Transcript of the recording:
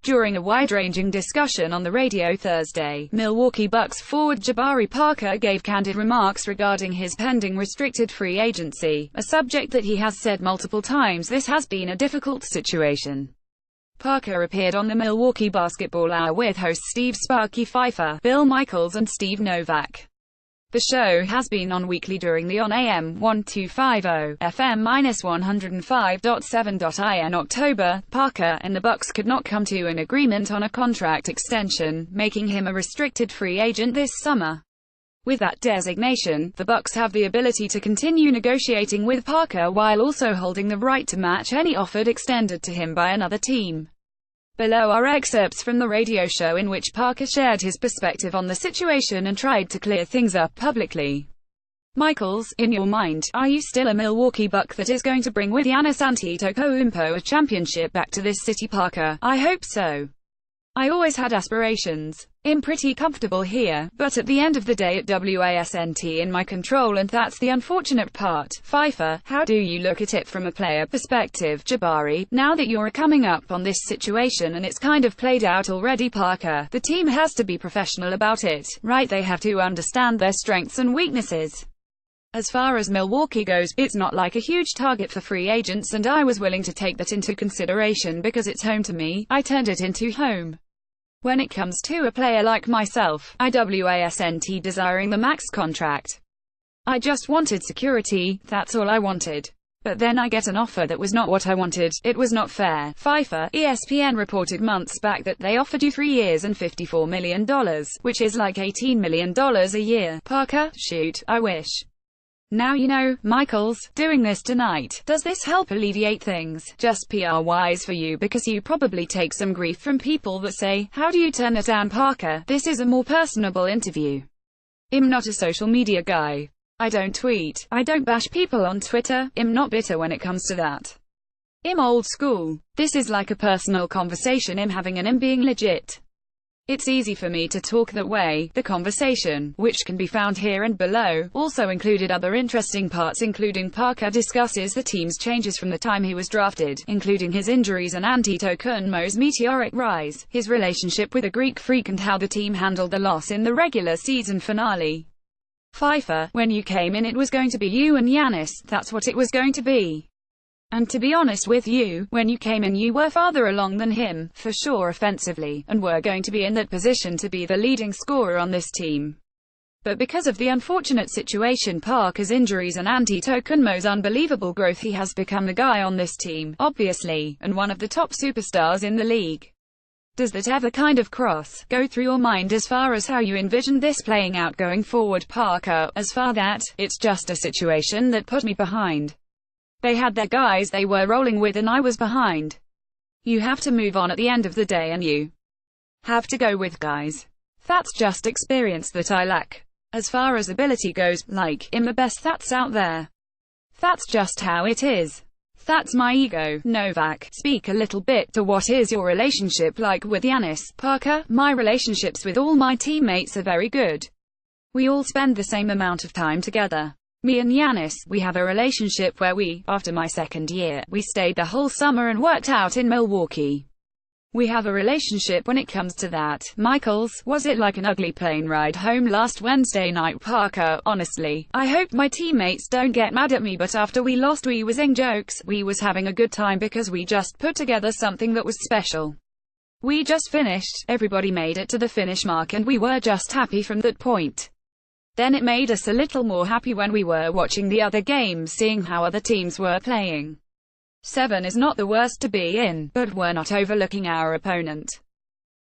During a wide-ranging discussion on the radio Thursday, Milwaukee Bucks forward Jabari Parker gave candid remarks regarding his pending restricted free agency, a subject that he has said multiple times this has been a difficult situation. Parker appeared on the Milwaukee Basketball Hour with hosts Steve "Sparky" Pfeiffer, Bill Michaels and Steve Novak. The show has been on weekly during the on AM 1250, FM-105.7. In October, Parker and the Bucks could not come to an agreement on a contract extension, making him a restricted free agent this summer. With that designation, the Bucks have the ability to continue negotiating with Parker while also holding the right to match any offered extended to him by another team. Below are excerpts from the radio show in which Parker shared his perspective on the situation and tried to clear things up publicly. Michaels, in your mind, are you still a Milwaukee Buck that is going to bring with Giannis Antetokounmpo a championship back to this city? Parker: I hope so. I always had aspirations. I'm pretty comfortable here, but at the end of the day it wasn't in my control and that's the unfortunate part. Pfeiffer: how do you look at it from a player perspective, Jabari, now that you're coming up on this situation and it's kind of played out already? Parker: the team has to be professional about it, right? They have to understand their strengths and weaknesses. As far as Milwaukee goes, it's not like a huge target for free agents and I was willing to take that into consideration because it's home to me. I turned it into home. When it comes to a player like myself, I wasn't desiring the max contract. I just wanted security, that's all I wanted. But then I get an offer that was not what I wanted. It was not fair. Pfeiffer: ESPN reported months back that they offered you 3 years and $54 million, which is like $18 million a year. Parker: shoot, I wish. Now you know. Michaels: doing this tonight, does this help alleviate things, just PR-wise for you, because you probably take some grief from people that say, how do you turn it down? Parker: this is a more personable interview. I'm not a social media guy. I don't tweet. I don't bash people on Twitter. I'm not bitter when it comes to that. I'm old school. This is like a personal conversation I'm having and I'm being legit. It's easy for me to talk that way. The conversation, which can be found here and below, also included other interesting parts, including Parker discusses the team's changes from the time he was drafted, including his injuries and Antetokounmpo's meteoric rise, his relationship with a Greek freak and how the team handled the loss in the regular season finale. Pfeiffer: when you came in it was going to be you and Giannis, that's what it was going to be. And to be honest with you, when you came in you were farther along than him, for sure offensively, and were going to be in that position to be the leading scorer on this team. But because of the unfortunate situation, Parker's injuries and Antetokounmpo's unbelievable growth, he has become the guy on this team, obviously, and one of the top superstars in the league. Does that ever kind of go through your mind as far as how you envisioned this playing out going forward? Parker: as far that, it's just a situation that put me behind. They had their guys they were rolling with and I was behind. You have to move on at the end of the day and you have to go with guys. That's just experience that I lack. As far as ability goes, like, I'm the best that's out there. That's just how it is. That's my ego. Novak: speak a little bit to what is your relationship like with Giannis? Parker: my relationships with all my teammates are very good. We all spend the same amount of time together. Me and Giannis, we have a relationship where after my second year, we stayed the whole summer and worked out in Milwaukee. We have a relationship when it comes to that. Michaels: was it like an ugly plane ride home last Wednesday night? Parker: honestly, I hope my teammates don't get mad at me, but after we lost we was in jokes, we was having a good time because we just put together something that was special. We just finished, everybody made it to the finish mark and we were just happy from that point. Then it made us a little more happy when we were watching the other games, seeing how other teams were playing. 7 is not the worst to be in, but we're not overlooking our opponent.